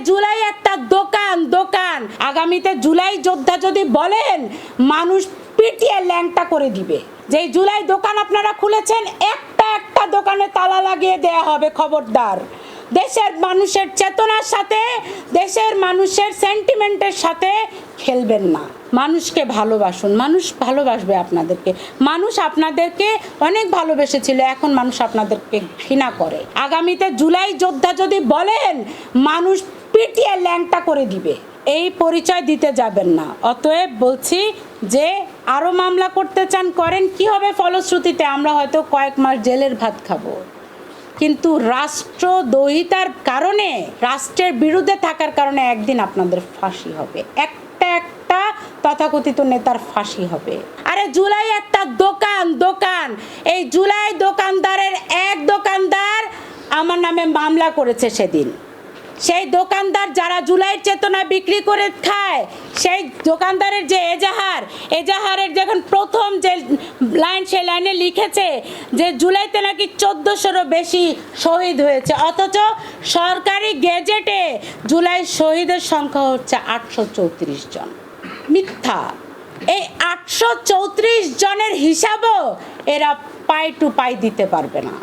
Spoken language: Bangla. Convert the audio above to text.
জুলাই একটা দোকান দোকান আগামীতে জুলাই যোদ্ধা যদি বলেন মানুষ পিটিয়ে ল্যাংটা করে দিবে। যে জুলাই দোকান আপনারা খুলেছেন একটা একটা দোকানে তালা লাগিয়ে দেয়া হবে, খবরদার। দেশের মানুষের চেতনার সাথে দেশের মানুষের সেন্টিমেন্টের সাথে খেলবেন না। মানুষকে ভালোবাসুন, মানুষ ভালোবাসবে আপনাদেরকে। মানুষ আপনাদেরকে অনেক ভালোবেসেছিল, এখন মানুষ আপনাদেরকে ঘৃণা করে। আগামীতে জুলাই যোদ্ধা যদি বলেন মানুষ পিটিয়ে ল্যাংটা করে দিবে, এই পরিচয় দিতে যাবেন না। অতএব বলছি যে আরও মামলা করতে চান করেন, কি হবে ফলশ্রুতিতে? আমরা হয়তো কয়েক মাস জেলের ভাত খাবো, কিন্তু রাষ্ট্রদ্রোহিতার কারণে, রাষ্ট্রের বিরুদ্ধে থাকার কারণে একদিন আপনাদের ফাঁসি হবে, একটা তথাকথিত নেতার ফাঁসি হবে। আরে জুলাই একটা দোকান দোকান, এই জুলাই দোকানদারের এক দোকানদার আমার নামে মামলা করেছে সেদিন। সেই দোকানদার যারা জুলাইয়ের চেতনা বিক্রি করে খায়, সেই দোকানদারের যে এজাহারের যখন প্রথম যে লাইন, সেই লাইনে লিখেছে যে জুলাইতে নাকি 1400-রও বেশি শহীদ হয়েছে, অথচ সরকারি গেজেটে জুলাই শহীদের সংখ্যা হচ্ছে 834 জন। মিথ্যা। এই 834 জনের হিসাবও এরা পাই টু পাই দিতে পারবে না।